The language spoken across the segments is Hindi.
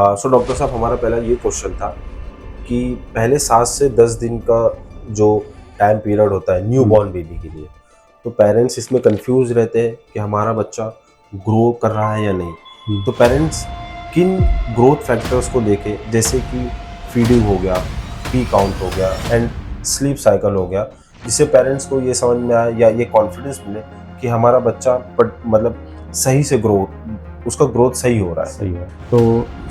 सो डॉक्टर साहब, हमारा पहला ये क्वेश्चन था कि पहले 7 से 10 दिन का जो टाइम पीरियड होता है न्यू बॉर्न बेबी के लिए, तो पेरेंट्स इसमें कंफ्यूज रहते हैं कि हमारा बच्चा ग्रो कर रहा है या नहीं। तो पेरेंट्स किन ग्रोथ फैक्टर्स को देखें, जैसे कि फीडिंग हो गया, पी काउंट हो गया एंड स्लीप साइकिल हो गया, जिससे पेरेंट्स को ये समझ में आए या ये कॉन्फिडेंस मिले कि हमारा बच्चा मतलब सही से उसका ग्रोथ सही हो रहा है। सही है। तो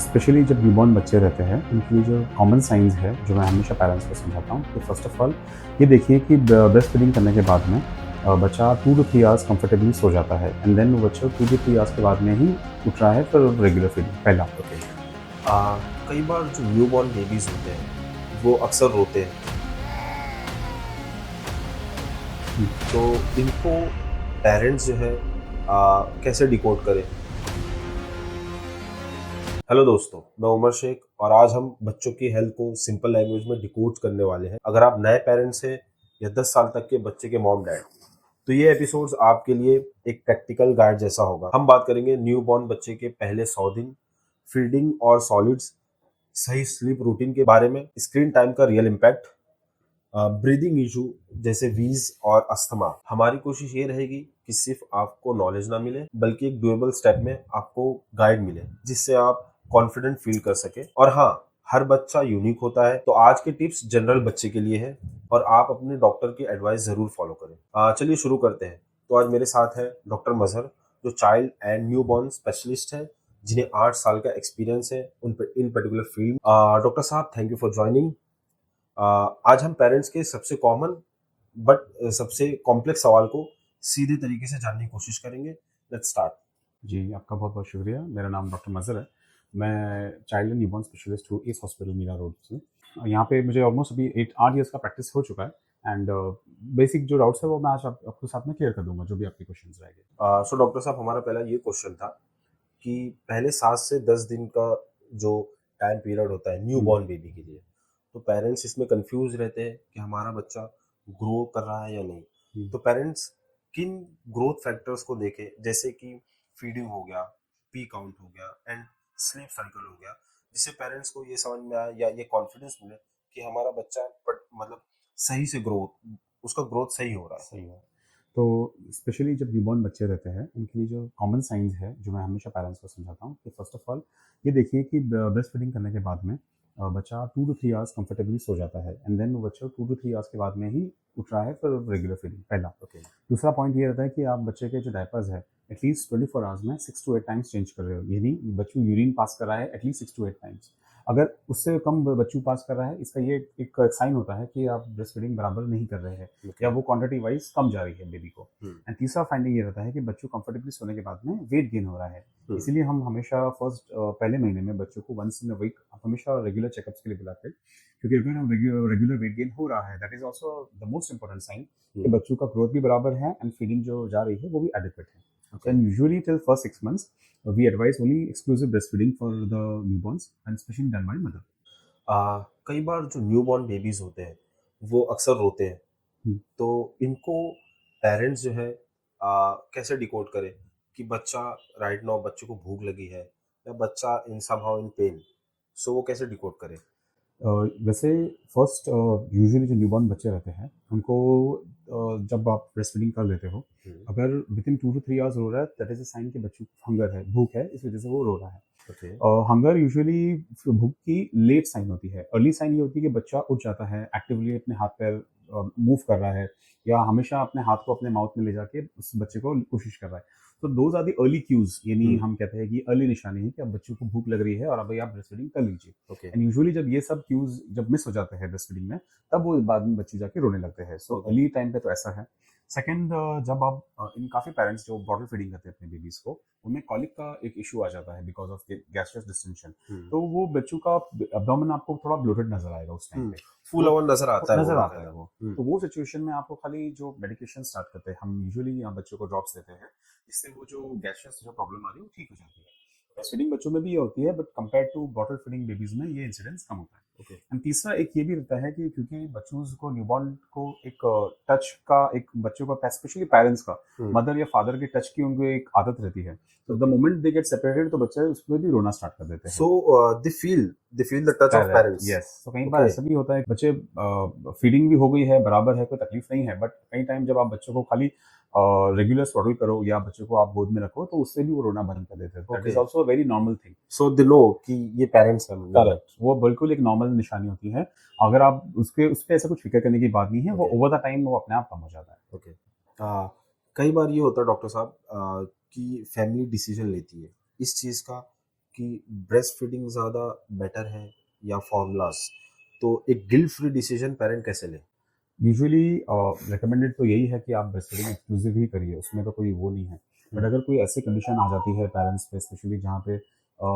स्पेशली जब न्यूबॉर्न बच्चे रहते हैं, उनके लिए जो कॉमन साइंस है, जो मैं हमेशा पेरेंट्स को समझाता हूँ कि फर्स्ट ऑफ ऑल ये देखिए कि ब्रेस्ट फीडिंग करने के बाद में बच्चा 2 टू 3 आवर्स कंफर्टेबली सो जाता है एंड देन वो बच्चा 2 टू 3 आवर्स के बाद में ही उठ रहा है फिर रेगुलर फीडिंग पहला। ओके। कई बार जो न्यू बॉर्न बेबीज होते हैं वो अक्सर रोते हैं, तो इनको पेरेंट्स जो है कैसे डिकोड करें। हेलो दोस्तों, मैं उमर शेख और आज हम बच्चों की हेल्थ को सिंपल लैंग्वेज में डिकोड करने वाले हैं। अगर आप नए पेरेंट्स हैं या 10 साल तक के बच्चे के मॉम डैड, तो ये एपिसोड्स आपके लिए एक प्रैक्टिकल गाइड जैसा होगा। हम बात करेंगे न्यू बॉर्न बच्चे के पहले 100 दिन, फीडिंग और सॉलिड्स, सही स्लीप रूटीन के बारे में, स्क्रीन टाइम का रियल इम्पैक्ट, ब्रीदिंग इशू जैसे वीज और अस्थमा। हमारी कोशिश ये रहेगी कि सिर्फ आपको नॉलेज ना मिले, बल्कि एक डुएबल स्टेप में आपको गाइड मिले, जिससे आप कॉन्फिडेंट फील कर सके। और हाँ, हर बच्चा यूनिक होता है, तो आज के टिप्स जनरल बच्चे के लिए है और आप अपने डॉक्टर की एडवाइस जरूर फॉलो करें। चलिए शुरू करते हैं। तो आज मेरे साथ है डॉक्टर मजहर, जो child and new born specialist है, जिन्हें 8 साल का एक्सपीरियंस है इन पर्टिकुलर फील्ड। डॉक्टर साहब, थैंक यू फॉर ज्वाइनिंग। आज हम पेरेंट्स के सबसे कॉमन बट सबसे कॉम्प्लेक्स सवाल को सीधे तरीके से जानने की कोशिश करेंगे। Let's start. जी, आपका बहुत बहुत शुक्रिया। मेरा नाम डॉक्टर मज़हर है। मैं चाइल्ड एंड न्यूबॉर्न स्पेशलिस्ट हूँ इस हॉस्पिटल मीरा रोड से। यहाँ पे मुझे ऑलमोस्ट अभी 8 ईयर्स का प्रैक्टिस हो चुका है एंड बेसिक जो डाउट्स है वो मैं आज आपके साथ में क्लियर कर दूंगा, जो भी आपके क्वेश्चंस रहेंगे। सो डॉक्टर साहब, हमारा पहला ये क्वेश्चन था कि पहले 7 से 10 दिन का जो टाइम पीरियड होता है न्यू बॉर्न बेबी के लिए, तो पेरेंट्स इसमें कंफ्यूज रहते हैं कि हमारा बच्चा ग्रो कर रहा है या नहीं। तो पेरेंट्स किन ग्रोथ फैक्टर्स को देखें, जैसे कि फीडिंग हो गया, पी काउंट हो गया एंड स्लीप साइकिल हो गया, जिससे पेरेंट्स को ये समझ में आए या ये कॉन्फिडेंस मिले कि हमारा बच्चा मतलब सही से उसका ग्रोथ सही हो रहा है। सही है। तो स्पेशली जब न्यूबॉर्न बच्चे रहते हैं, उनके लिए जो कॉमन साइंस है, जो मैं हमेशा पेरेंट्स को समझाता हूँ कि फर्स्ट ऑफ ऑल ये देखिए कि ब्रेस्ट फीडिंग करने के बाद में बच्चा 2 टू 3 आवर्स कंफर्टेबली सो जाता है एंड देन वो बच्चा 2 टू 3 आवर्स के बाद में ही उठ रहा है फिर रेगुलर फीडिंग पहला। ओके। दूसरा पॉइंट ये रहता है कि आप बच्चे के जो डायपर्स है एटलीस्ट 24 आवर्स में 6 टू 8 टाइम्स चेंज कर रहे हो, यानी बच्चों यूरिन पास कर रहा है एटलीस्ट 6 टू 8 टाइम्स। अगर उससे कम बच्चों पास कर रहा है, इसका ये एक साइन होता है कि आप ब्रेस्ट फीडिंग बराबर नहीं कर रहे हैं या वो क्वांटिटी वाइज कम जा रही है बेबी को। एंड तीसरा फाइंडिंग ये रहता है कि बच्चों कंफर्टेबली सोने के बाद में वेट गेन हो रहा है। इसीलिए हम हमेशा फर्स्ट पहले महीने में बच्चों को वंस इन अ वीक हमेशा रेगुलर चेकअप्स के लिए बुलाते हैं, क्योंकि अगर हम रेगुलर वेट गेन हो रहा है, that is also the most important sign कि बच्चों का ग्रोथ भी बराबर है एंड फीडिंग जो जा रही है वो भी एडिक्वेट है। And usually till first 6 months, we advise only exclusive breastfeeding for the newborns and especially done by mother. कई बार जो न्यू बॉर्न बेबीज होते हैं वो अक्सर रोते हैं, हम्म। तो इनको पेरेंट्स जो है कैसे डिकोड करें कि बच्चा राइट नाउ बच्चे को भूख लगी है या बच्चा इन समहाउ इन पेन, सो वो कैसे डिकोड करें। वैसे फर्स्ट यूजुअली जो न्यूबॉर्न बच्चे रहते हैं उनको जब आप ब्रेस्ट फीडिंग कर लेते हो, अगर विद इन 2 टू 3 आवर्स रो रहा है, दैट इज अ साइन कि बच्चों को हंगर है, भूख है, इस वजह से वो रो रहा है। ओके। हंगर यूजुअली भूख की लेट साइन होती है। अर्ली साइन ये होती है कि बच्चा उठ जाता है, एक्टिवली अपने हाथ पैर मूव कर रहा है या हमेशा अपने हाथ को अपने माउथ में ले जाके उस बच्चे को कोशिश कर रहा है। तो those are the early cues, यानी हम कहते हैं कि अर्ली निशानी है कि अब बच्चों को भूख लग रही है और अब आप ब्रेस्ट फीडिंग कर लीजिए। ओके। एंड यूजुअली जब ये सब क्यूज जब मिस हो जाते हैं ब्रेस्ट फीडिंग में, तब वो बाद में बच्चे जाके रोने लगते हैं। सो अर्ली टाइम पे तो ऐसा है। सेकंड, जब आप इन काफ़ी पेरेंट्स जो बॉटल फीडिंग करते हैं अपने बेबीज को, उनमें कॉलिक का एक इशू आ जाता है बिकॉज ऑफ गैस्ट्रस डिस्टेंशन। तो वो बच्चों का एब्डोमेन आपको थोड़ा ब्लोटेड नजर आएगा उस टाइम पे, फूल तो ओवर नजर आता है नजर वो आता है वो। हम्म। तो वो सिचुएशन में आपको खाली जो मेडिकेशन स्टार्ट करते हैं, हम यूजुअली यहाँ बच्चों को ड्रॉप्स देते हैं, इससे वो जो गैस्ट्रस जो प्रॉब्लम आ रही है वो ठीक हो जाती है। ब्रेस्ट फीडिंग बच्चों में भी ये होती है, but compare to bottle feeding babies में ये इंसिडेंस कम होता है। ओके। एंड तीसरा एक ये भी रहता है कि क्योंकि बच्चों को न्यूबॉर्न को एक टच का, एक बच्चों का स्पेशली पेरेंट्स का, मदर या फादर के टच की उनको एक आदत रहती है। तो the moment they get separated तो बच्चे उसमें भी रोना स्टार्ट कर देते हैं। So they feel the touch of parents. Yes, तो कई बार ऐसा भी होता है कि बच्चे फीडिंग भी हो गई है, बराबर है, कोई तकलीफ नहीं है, बट कई टाइम जब आप बच्चों को खाली रेगुलर स्वाडल करो या बच्चों को आप गोद में रखो तो उससे भी वो रोना बंद कर देते हैं। That is also a very normal thing. So they know कि ये पेरेंट्स हैं। करेक्ट, वो बिल्कुल एक नॉर्मल निशानी होती है। अगर आप उस पे ऐसा कुछ फिक्र करने की बात नहीं है, वो ओवर द टाइम वो अपने आप कम हो जाता है। ओके। कई बार ये होता है डॉक्टर साहब कि फैमिली डिसीजन लेती है इस चीज़ का कि ब्रेस्ट फीडिंग ज़्यादा बेटर है या फॉर्मूलाज, तो एक गिल्ट फ्री डिसीजन पेरेंट कैसे ले? यूजुअली रिकमेंडेड तो यही है कि आप ब्रेस्ट फीडिंग एक्सक्लूसिव ही करिए, उसमें तो कोई वो नहीं है। बट अगर कोई ऐसी कंडीशन आ जाती है पेरेंट्स पे, स्पेशली जहाँ पे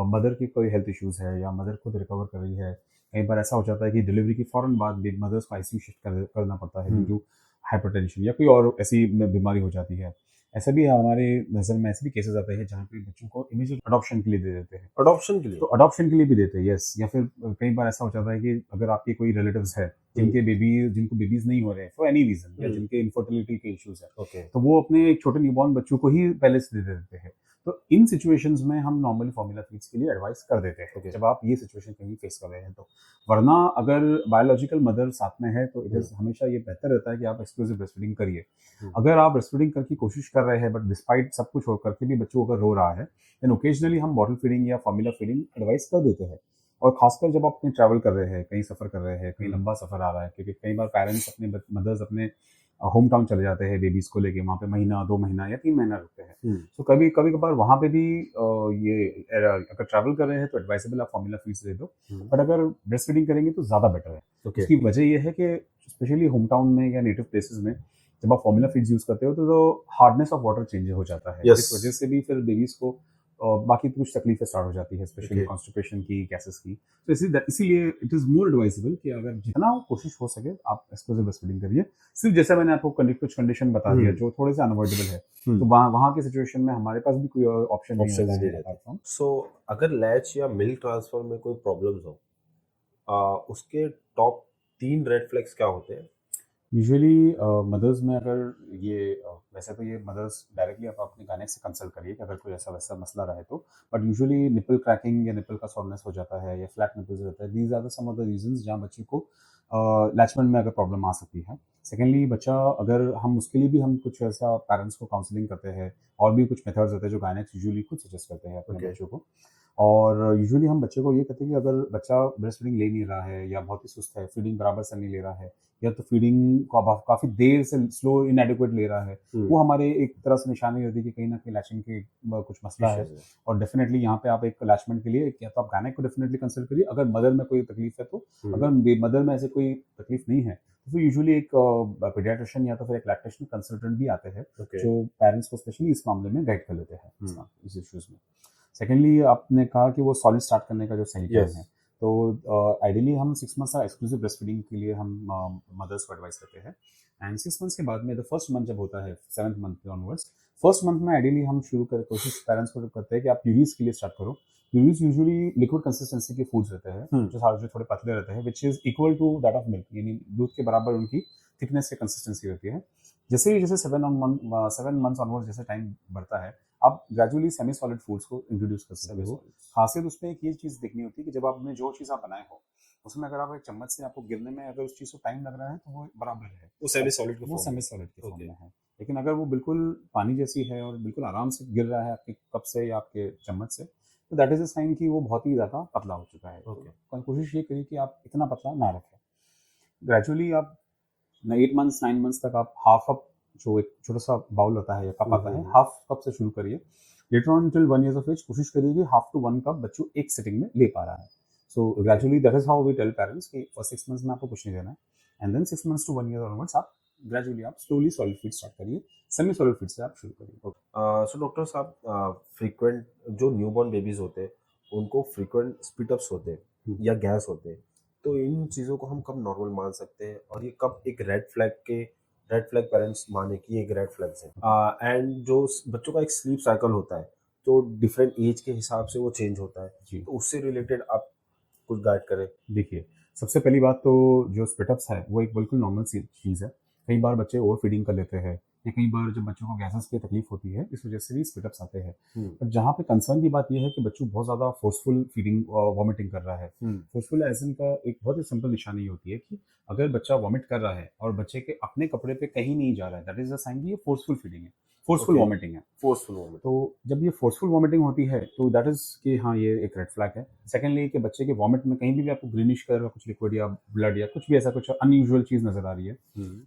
मदर की कोई हेल्थ इश्यूज है या मदर खुद रिकवर कर रही है, कई बार ऐसा हो जाता है कि डिलीवरी की फौरन बाद मदर्स को आईसीयू शिफ्ट करना पड़ता है ड्यू टू हाइपरटेंशन या कोई और ऐसी बीमारी हो जाती है। ऐसा भी हमारे नज़र में ऐसे भी केसेस आते हैं जहाँ पे बच्चों को इमीडिएट अडॉप्शन के लिए दे देते हैं। अडॉप्शन के लिए? तो अडॉप्शन के लिए भी देते हैं, यस। या फिर कई बार ऐसा हो जाता है कि अगर आपके कोई रिलेटिव्स है जिनको बेबीज नहीं हो रहे फॉर एनी रीजन, या जिनके इनफर्टिलिटी के इश्यूज है, ओके। तो वो अपने एक छोटे न्यूबॉर्न बच्चों को ही पहले से दे देते हैं। तो इन सिचुएशंस में हम नॉर्मली फॉर्मूला फीड्स के लिए एडवाइस कर देते हैं Okay. जब आप ये सिचुएशन कहीं फेस कर रहे हैं तो। वरना अगर बायोलॉजिकल मदर साथ में है तो इट इज हमेशा ये बेहतर रहता है कि आप एक्सक्लूसिव ब्रेस्ट फीडिंग करिए। अगर आप ब्रेस्ट फीडिंग करके कोशिश कर रहे हैं बट डिस्पाइट सब कुछ हो करके भी बच्चों अगर रो रहा है, देन ओकेजनली हम बॉटल फीडिंग या फॉर्मूला फीडिंग एडवाइस कर देते हैं। और खासकर जब आप कहीं ट्रैवल कर रहे हैं, कहीं सफर कर रहे हैं, कहीं लंबा सफर आ रहा है, क्योंकि कई बार पेरेंट्स अपने मदर्स अपने होम टाउन चले जाते हैं बेबीज को लेके, वहाँ पे महीना 2 महीना या 3 महीना रुकते हैं। तो कभी कभी कभार वहाँ पे भी अगर ट्रैवल कर रहे हैं तो एडवाइसेबल आप फॉर्मूला फीड्स दे दो। बट अगर ब्रेस्ट फीडिंग करेंगे तो ज़्यादा बेटर है। उसकी वजह यह है कि स्पेशली होम टाउन में या नेटिव प्लेसेस में जब आप फॉर्मूला फीड्स यूज करते हो तो हार्डनेस ऑफ वाटर चेंज हो जाता है, इस वजह से भी फिर बेबीज को बाकी कुछ तकलीफें स्टार्ट हो जाती है, स्पेशली कॉन्स्टिपेशन की, गैसेस की। तो इसीलिए इट इज मोर एडवाइसेबल कि अगर जितना कोशिश हो सके आप एक्सक्लूसिव ब्रेस्ट फीडिंग करिए। सिर्फ जैसे मैंने आपको कुछ कंडीशन बता दिया जो थोड़े से अनअवॉइडेबल है, तो वहाँ की सिचुएशन में हमारे पास भी कोई ऑप्शन नहीं है। सो अगर लैच या मिल्क ट्रांसफर में कोई प्रॉब्लम्स हो, उसके टॉप 3 रेड फ्लैग्स क्या होते हैं? यूजुअली मदर्स में अगर ये वैसे तो ये मदर्स डायरेक्टली आप अपने गायनेक से कंसल्ट करिए कि अगर कोई ऐसा वैसा मसला रहे तो। बट यूजुअली निपल क्रैकिंग या निपल का सॉरनेस हो जाता है या फ्लैट निपल्स रहता है, these are the some of the reasons जहाँ बच्चे को लैचमेंट में अगर प्रॉब्लम आ सकती है। सेकेंडली बच्चा अगर हम उसके लिए भी हम कुछ ऐसा पेरेंट्स को काउंसलिंग करते हैं, और भी कुछ मेथड्स होते हैं जो गायनेक्स यूजुअली खुद सजेस्ट करते हैं अपने बच्चों को। और यूजुअली हम बच्चे को ये कहते हैं कि अगर बच्चा ब्रेस्ट फीडिंग ले नहीं रहा है या बहुत ही सुस्त है, फीडिंग बराबर से नहीं ले रहा है, या तो फीडिंग को काफी देर से स्लो इनएडिक्वेट ले रहा है, वो हमारे एक तरह से निशानी रहती है कि कहीं ना कहीं लैचिंग के कुछ मसला है। और डेफिनेटली यहाँ पे आप एक लैचमेंट के लिए या तो आप गायनेक को डेफिनेटली कंसल्ट करिए अगर मदर में कोई तकलीफ है तो। अगर मदर में ऐसे कोई तकलीफ नहीं है तो फिर यूजुअली एक पीडियाट्रिशियन या तो फिर एक लैक्टेशन कंसल्टेंट भी आते हैं जो पेरेंट्स को स्पेशली इस मामले में गाइड कर लेते हैं इस इश्यूज में। सेकेंडली आपने कहा कि वो सॉलिड स्टार्ट करने का जो सही टाइम है, तो आइडियली हम 6 मंथ्स का एक्सक्लूसिव ब्रेस्ट फीडिंग के लिए हम मदर्स को एडवाइस करते हैं। एंड 6 मंथ्स के बाद में द फर्स्ट मंथ जब होता है 7th month onwards, first month में आइडियली हम शुरू कर कोशिश पेरेंट्स को करते हैं कि आप प्यूरीज के लिए स्टार्ट करो। प्यूरीज यूजुअली लिक्विड कंसिस्टेंसी के फूड्स रहते हैं जो थोड़े पतले रहते हैं, which is equal to that of milk, यानी दूध के बराबर उनकी थिकनेस की कंसिस्टेंसी रहती है। जैसे 7 मंथ्स ऑनवर्ड्स जैसे टाइम बढ़ता है, आप ग्रेजुअली सेमी सॉलिड फूड्स को इंट्रोड्यूस कर सकते हो। खासियत उसमें एक ये चीज़ देखनी होती है कि जब आपने जो चीज़ आप बनाए हो उसमें अगर आप एक चम्मच से आपको गिरने में अगर उस चीज़ को टाइम लग रहा है तो वो बराबर है, वो सेमी सॉलिड के फॉर्म में है। लेकिन अगर वो बिल्कुल पानी जैसी है और बिल्कुल आराम से गिर रहा है आपके कप से या आपके चम्मच से, तो दैट इज अ साइन कि वो बहुत ही ज़्यादा पतला हो चुका है। तो कोशिश ये करिए कि आप इतना पतला ना रखें। ग्रेजुअली आप 8 मंथ्स 9 मंथ्स तक आप हाफ कप, जो एक छोटा सा बाउल होता है या कप आता है, हाफ कप से शुरू करिए। Later on till 1 years of age कोशिश करिए कि हाफ टू 1 कप बच्चों एक सिटिंग में ले पा रहा है। So gradually that is how we tell parents कि फर्स्ट 6 मंथ्स में आपको कुछ नहीं देना है, and then 6 months to 1 year onwards आप ग्रेजुअली आप स्लोली सॉलिड फीड स्टार्ट करिए, सेमी सॉलिड फीड से आप शुरू करिए। सो डॉक्टर साहब, फ्रीक्वेंट जो न्यूबॉर्न बेबीज होते हैं उनको फ्रीक्वेंट स्पीटअप्स होते हैं या गैस होते हैं, तो इन चीज़ों को हम कब नॉर्मल मान सकते हैं और ये कब एक रेड फ्लैग पेरेंट्स माने कि एक रेड फ्लैग्स है? एंड जो बच्चों का एक स्लीप साइकिल होता है तो डिफरेंट एज के हिसाब से वो चेंज होता है, जी। तो उससे रिलेटेड आप कुछ गाइड करें। देखिए, सबसे पहली बात तो जो स्पिट-अप्स है, वो एक बिल्कुल नॉर्मल सी चीज़ है। कई बार बच्चे ओवर फीडिंग कर लेते हैं या कई बार जब बच्चों को गैसेस की तकलीफ होती है, इस वजह से भी स्पिट-अप्स आते हैं। पर जहाँ पे कंसर्न की बात ये है कि बच्चों बहुत ज़्यादा फोर्सफुल फीडिंग वॉमिटिंग कर रहा है। फोर्सफुल एज़ इन का एक बहुत ही सिंपल निशानी ये होती है कि अगर बच्चा वॉमिट कर रहा है और बच्चे के अपने कपड़े पे कहीं नहीं जा रहा है, दैट इज़ अ साइन कि ये फोर्सफुल फीडिंग है, फोर्सफुल ओके, वॉमिटिंग है। Forceful moment. तो जब ये फोर्सफुल वॉमिटिंग होती है तो दैट इज़ कि हाँ, ये एक रेड फ्लैग है। सेकंडली कि बच्चे के वॉमिट में कहीं भी आपको ग्रीनिश कलर का कुछ लिक्विड या ब्लड या कुछ भी ऐसा कुछ अनयूजुअल चीज़ नज़र आ रही है।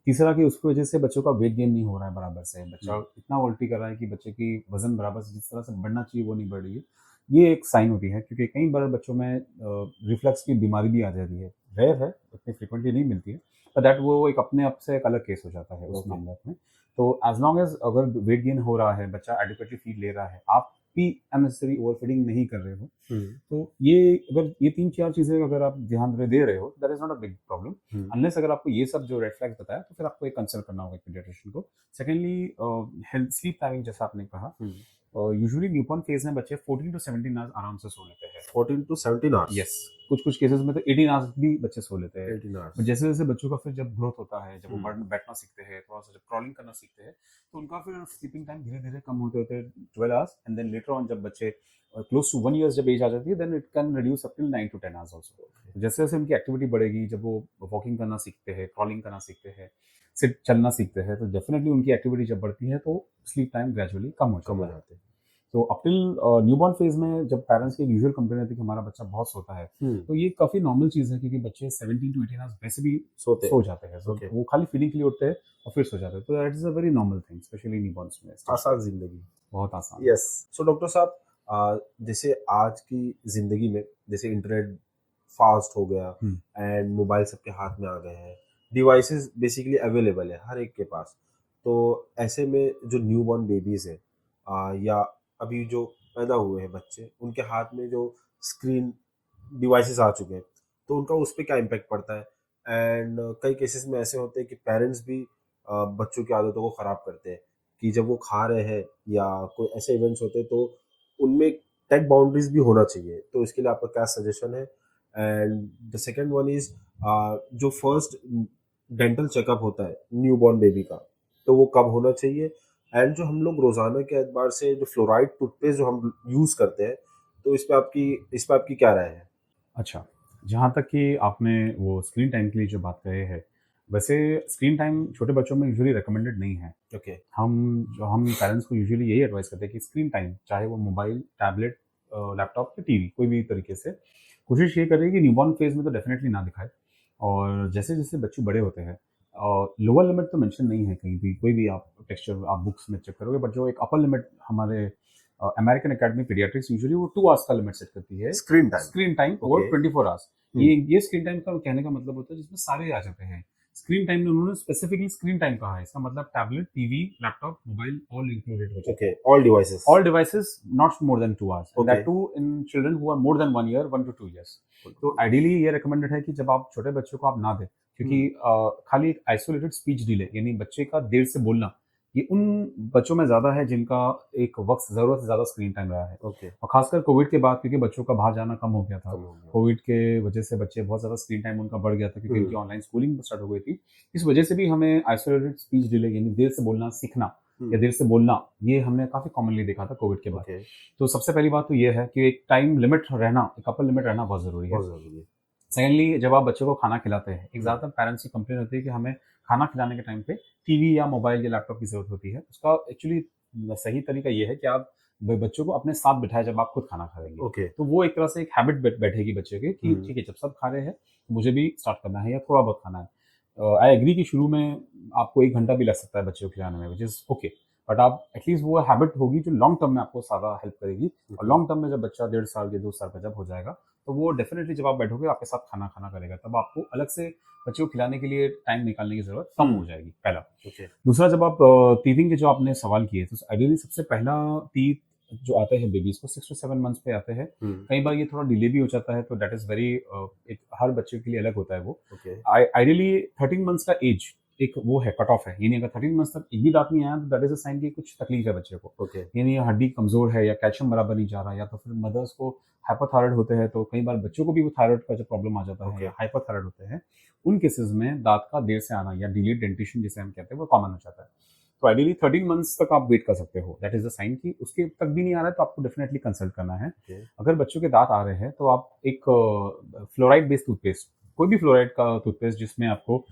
तीसरा कि उसकी वजह से बच्चों का वेट गेन नहीं हो रहा है बराबर से। बच्चा इतना उल्टी कर रहा है कि बच्चे की वज़न बराबर से जिस तरह से बढ़ना चाहिए वो नहीं बढ़ रही है। ये एक साइन होती है क्योंकि कई बार बच्चों में रिफ्लक्स की बीमारी भी आ जाती है। रेयर है, उतनी फ्रीक्वेंटली नहीं मिलती है। पर दैट वो एक अपने आप से एक अलग केस हो जाता है उस ओके। मामले में। तो एज़ लॉन्ग एज़ अगर वेट गेन हो रहा है, बच्चा एडिक्वेटली फीड ले रहा है, आप भी अननेसेसरी ओवरफीडिंग नहीं कर रहे हो, तो ये अगर ये 3-4 चीज़ें अगर आप ध्यान में दे रहे हो, that is not a big problem. Unless अगर आपको ये सब जो रेड फ्लैग्स बताया, तो फिर आपको एक कंसल्ट करना होगा एक पीडियाट्रिशियन को। सेकंडली हेल्थ स्लीप टाइमिंग जैसा आपने कहा, यूजुअली न्यूबॉर्न फेज में बच्चे 14 टू 17 आवर्स आराम से सो लेते हैं। 14 to 17 आवर्स। यस, कुछ केसेस में तो 18 आवर्स भी बच्चे सो लेते हैं। 18 बट आवर्स। जैसे जैसे बच्चों का फिर जब ग्रोथ होता है, जब वो हम्म। बैठना सीखते हैं, थोड़ा सा जब क्रॉलिंग करना सीखते हैं, तो उनका फिर स्लीपिंग टाइम धीरे धीरे कम होते होते 12 hours and then later on जब बच्चे क्लोज टू 1 ईयर जब एज आ जाती है, then it can reduce up till 9 to 10 hours also. जैसे जैसे उनकी एक्टिविटी बढ़ेगी, जब वो वॉकिंग करना सीखते हैं, क्रॉलिंग करना सीखते हैं, सिर्फ चलना सीखते हैं, तो डेफिनेटली उनकी एक्टिविटी जब बढ़ती है तो स्लीप टाइम ग्रेजुअली कम हो कम हो जाता है। जाते हैं। तो अप टिल न्यूबॉर्न फेज में जब पेरेंट्स की यूजुअल कंप्लेन रहती है कि हमारा बच्चा बहुत सोता है, तो ये काफ़ी नॉर्मल चीज़ है क्योंकि बच्चे 17 टू 18 आवर्स वैसे भी सोते सो जाते हैं। ओके। वो खाली फीडिंग के लिए उठते हैं और फिर सो जाते हैं। तो that is a very normal thing, specially newborn's में। आसान जिंदगी। बहुत आसान। यस। सो डॉक्टर साहब, जैसे आज की जिंदगी में जैसे इंटरनेट फास्ट हो गया एंड मोबाइल सबके हाथ में आ गए हैं, डिवाइसेस बेसिकली अवेलेबल है हर एक के पास। तो ऐसे में जो न्यू बॉर्न बेबीज है या अभी जो पैदा हुए हैं बच्चे, उनके हाथ में जो स्क्रीन डिवाइसेस आ चुके हैं, तो उनका उस पर क्या इम्पेक्ट पड़ता है। एंड कई केसेस में ऐसे होते हैं कि पेरेंट्स भी बच्चों की आदतों को ख़राब करते हैं कि जब वो खा रहे हैं या कोई ऐसे इवेंट्स होते हैं तो उनमें टेक बाउंड्रीज भी होना चाहिए। तो इसके लिए आपका क्या सजेशन है। And the second one is जो फर्स्ट डेंटल चेकअप होता है न्यू बॉर्न बेबी का, तो वो कब होना चाहिए। एंड जो हम लोग रोजाना के एतबार से जो फ्लोराइड टूथपेस्ट जो हम यूज़ करते हैं, तो इस पे आपकी क्या राय है। अच्छा, जहाँ तक कि आपने वो स्क्रीन टाइम के लिए जो बात कहे है, वैसे स्क्रीन टाइम छोटे बच्चों में यूजुअली रिकमेंडेड नहीं है। ओके। हम पेरेंट्स को यूजुअली यही एडवाइस करते हैं कि स्क्रीन टाइम चाहे वो मोबाइल, टैबलेट, लैपटॉप या टीवी कोई भी तरीके से कोशिश ये करें कि न्यूबॉर्न फेज में तो डेफिनेटली ना दिखाए। और जैसे जैसे बच्चे बड़े होते हैं, लोअर लिमिट तो मेंशन नहीं है कहीं भी, कोई भी आप टेक्सचर आप बुक्स में चेक करोगे, बट जो एक अपर लिमिट हमारे अमेरिकन एकेडमी पीडियाट्रिक्स यूजुअली वो 2 आवर्स का लिमिट सेट करती है। Screen time over Okay. 24 hours. ये स्क्रीन टाइम का कहने का मतलब होता है जिसमें सारे आ जाते हैं। स्क्रीन टाइम में उन्होंने स्पेसिफिकली स्क्रीन टाइम कहा है, इसका मतलब tablet, TV, laptop, mobile all included हो जाते ओके, ऑल डिवाइसेस। हैं। All devices not more than 2 hours, Okay. That too in children who are more than 1 year, 1 to 2 years. तो आइडियली ये रिकमेंडेड है कि जब आप छोटे बच्चों को आप ना दें, क्योंकि खाली एक आइसोलेटेड स्पीच डिले यानी बच्चे का देर से बोलना, ये उन बच्चों में ज़्यादा है जिनका एक वक्त ज़रूरत से ज़्यादा स्क्रीन टाइम रहा है। ओके। और खासकर कोविड के बाद, क्योंकि बच्चों का बाहर जाना कम हो गया था। कम हो गया। कोविड के वजह से बच्चे बहुत ज़्यादा स्क्रीन टाइम उनका बढ़ गया था क्योंकि हम्म। उनकी ऑनलाइन स्कूलिंग स्टार्ट हो गई थी। इस वजह से भी हमें आइसोलेटेड स्पीच डिले यानी देर से बोलना सीखना या देर से बोलना, ये हमने काफ़ी कॉमनली देखा था कोविड के बाद। ओके। तो सबसे पहली बात तो ये है कि एक टाइम लिमिट रहना, एक अपर लिमिट रहना बहुत ज़रूरी है। बहुत जरूरी है। सेकेंडली, जब आप बच्चों को खाना खिलाते हैं, एक ज़्यादातर पेरेंट्स की कंप्लेन होती है कि हमें खाना खिलाने के टाइम पे टीवी या मोबाइल या लैपटॉप की ज़रूरत होती है। उसका एक्चुअली सही तरीका ये है कि आप बच्चों को अपने साथ बिठाएं जब आप खुद खाना खाएंगे। ओके। तो वो एक तरह से एक हैबिट बैठेगी बच्चे की कि ठीक है, जब सब खा रहे हैं तो मुझे भी स्टार्ट करना है या थोड़ा बहुत खाना है। आई एग्री कि शुरू में आपको 1 घंटा भी लग सकता है बच्चों को खिलाने में, विच इज़ ओके, बट आप एटलीस्ट वो हैबिट होगी जो लॉन्ग टर्म में आपको ज़्यादा हेल्प करेगी। और लॉन्ग टर्म में जब बच्चा 1.5 साल या 2 साल का जब हो जाएगा, तो वो डेफिनेटली जब आप बैठोगे आपके साथ खाना खाना करेगा, तब आपको अलग से बच्चे को खिलाने के लिए टाइम निकालने की ज़रूरत कम हो जाएगी, पहला। ओके। दूसरा, जब आप टीथिंग के जो आपने सवाल किए, तो आइडियली सबसे पहला टीथ जो आते हैं बेबीज को 6 टू 7 मंथ्स पे आते हैं। कई बार ये थोड़ा डिले भी हो जाता है, तो दैट इज़ वेरी एक हर बच्चे के लिए अलग होता है वो। ओके। आइडियली 13 मंथ्स का एज एक वो है, कट ऑफ है, यानी अगर 13 मंथ्स तक एक भी दांत नहीं आया तो दैट इज अ साइन कि कुछ तकलीफ है बच्चे को, ओके। यानी हड्डी कमजोर है या कैल्शियम बराबर नहीं जा रहा, या तो फिर मदर्स को हाइपोथायराइड होते हैं, तो कई बार बच्चों को भी वो थायराइड का जो प्रॉब्लम आ जाता है ओके। या हाइपोथायराइड होते हैं, उन केसेस में दांत का देर से आना या डिलेड डेंटिशन जिसे हम कहते हैं वो कॉमन हो जाता है। तो आइडियली 13 मंथ्स तक आप वेट कर सकते हो, दैट इज द साइन कि उसके तक भी नहीं आ रहा है तो आपको डेफिनेटली कंसल्ट करना है। ओके। अगर बच्चों के दांत आ रहे हैं तो आप एक फ्लोराइड बेस्ड टूथपेस्ट, कोई भी फ्लोराइड का टूथपेस्ट जिसमें आपको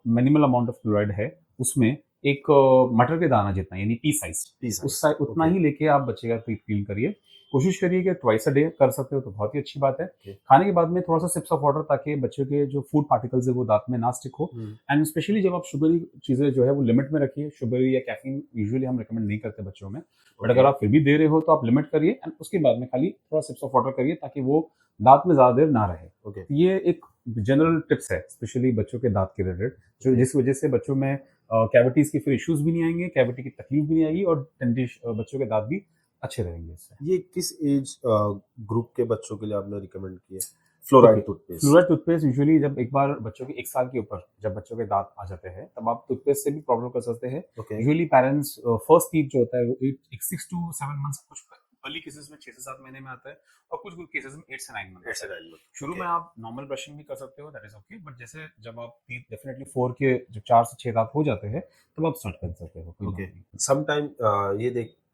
मिनिमल अमाउंट ऑफ फ्लोराइड है, उसमें एक मटर के दाना जितना यानी पी साइज उतना ओके। ही लेके आप बच्चे का टीथ क्लीन करिए। कोशिश करिए कि ट्वाइस अ डे कर सकते हो तो बहुत ही अच्छी बात है। Okay. खाने के बाद में थोड़ा सा सिप्स ऑफ वाटर, ताकि बच्चों के जो फूड पार्टिकल्स है वो दांत में ना स्टिक हो। एंड स्पेशली जब आप शुगरी चीजें जो है वो लिमिट में रखिए, शुगरी या कैफीन यूजुअली हम रिकमेंड नहीं करते बच्चों में, बट अगर आप फिर भी दे रहे हो तो आप लिमिट करिए एंड उसके बाद में खाली थोड़ा सिप्स ऑफ वाटर करिए ताकि वो दांत में ज्यादा देर ना रहे। ओके। ये एक जनरल टिप्स है स्पेशली बच्चों के दांत के रिलेटेड, जो जिस वजह से बच्चों में कैविटीज की फिर इश्यूज भी नहीं आएंगे, कैविटी की तकलीफ भी नहीं आएगी और बच्चों के दांत भी अच्छे रहेंगे इससे। ये किस एज ग्रुप के बच्चों के लिए आपने रिकमेंड किया fluoride toothpaste? Fluoride toothpaste usually जब एक बार बच्चों के 1 साल के ऊपर जब बच्चों के दांत आ जाते हैं तब आप टूथपेस्ट से भी प्रॉब्लम कर सकते हैं। Okay. Usually parents first teeth जो होता है वो 6 to 7 मंथ्स, कुछ अर्ली केसेस में 6 से 7 महीने में आता है और कुछ केसेस में 8 से 9 मंथ। शुरू में आप नॉर्मल ब्रशिंग भी कर सकते हो, दैट इज ओके, बट जैसे जब आप टीथ डेफिनेटली 4 के जब 4 से 6 दांत हो जाते हैं तब आप स्टार्ट कर सकते हो। ओके। समटाइम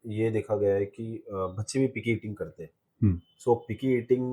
ये देखा गया है कि बच्चे भी पिकी ईटिंग करते हैं, सो पिकी ईटिंग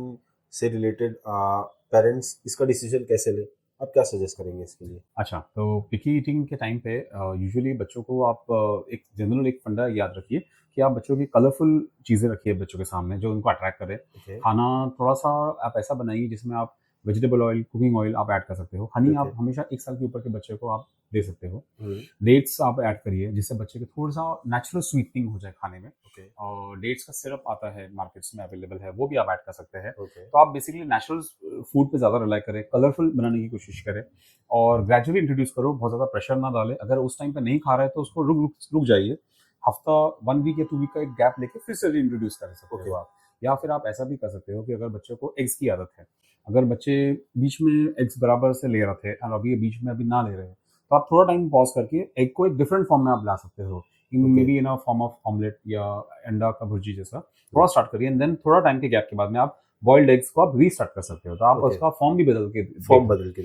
से रिलेटेड पेरेंट्स इसका डिसीजन कैसे ले, आप क्या सजेस्ट करेंगे इसके लिए? अच्छा, तो पिकी ईटिंग के टाइम पे यूजुअली बच्चों को आप एक जनरल एक फंडा याद रखिए कि आप बच्चों की कलरफुल चीज़ें रखिए बच्चों के सामने जो उनको अट्रैक्ट करे। ओके। खाना थोड़ा सा आप ऐसा बनाइए जिसमें आप वेजिटेबल ऑयल, कुकिंग ऑयल आप ऐड कर सकते हो। हनी आप ओके। हमेशा 1 साल के ऊपर के बच्चे को आप दे सकते हो। हम्म। डेट्स आप ऐड करिए जिससे बच्चे के थोड़ा सा नेचुरल स्वीटनिंग हो जाए खाने में। ओके। और डेट्स का सिरप आता है मार्केट्स में अवेलेबल है, वो भी आप ऐड कर सकते हैं। ओके। तो आप बेसिकली नेचुरल फूड पे ज़्यादा रिलाई करें, कलरफुल बनाने की कोशिश करें और ग्रेजुअली इंट्रोड्यूस करो, बहुत ज़्यादा प्रेशर ना डालें। अगर उस टाइम पे नहीं खा रहा है तो उसको रुक जाइए, हफ्ता 1 वीक या 2 वीक का एक गैप लेके फिर से रीइंट्रोड्यूस कर सकते हो आप। या फिर आप ऐसा भी कर सकते हो कि अगर बच्चों को एग्स की आदत है, अगर बच्चे बीच में एग्स बराबर से ले रहे थे और अभी बीच में अभी ना ले रहे हैं, तो आप थोड़ा टाइम पॉज करके एग को एक डिफरेंट फॉर्म में आप ला सकते हो, may be in a form of omelette या अंडा का भुर्जी जैसा। थोड़ा स्टार्ट करिए एंड देन थोड़ा टाइम के गैप के बाद में आप बॉइल्ड एग्स को आप रीस्टार्ट कर सकते हो। तो आप Okay. उसका फॉर्म भी बदल के दे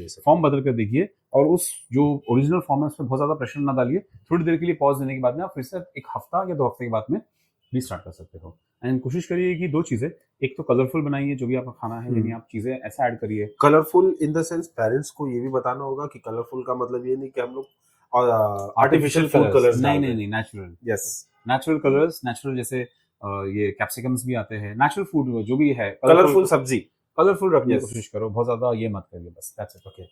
सकते फॉर्म बदल कर देखिए और उस जो ओरिजिनल फॉर्म है उस पर बहुत ज्यादा प्रेशर ना डालिए। थोड़ी देर के लिए पॉज देने के बाद में आप फिर से एक हफ्ता या 2 हफ्ते के बाद में रीस्टार्ट कर सकते हो। एंड कोशिश करिए कि 2 चीजें, एक तो कलरफुल बनाइए जो भी आपका खाना है, यानी आप चीजें ऐसा ऐड करिए। Colourful in the sense parents को ये भी बताना होगा कि कलरफुल का मतलब ये नहीं कि हम लोग आर्टिफिशियल फूड कलर्स नहीं, natural. Yes, natural colours, natural जैसे ये कैप्सिकम्स भी आते हैं, नेचुरल फूड जो भी है कलरफुल सब्जी कलरफुल रखने की Yes. कोशिश करो, बहुत ज्यादा ये मत करिए, बस दैट्स इट। ओके।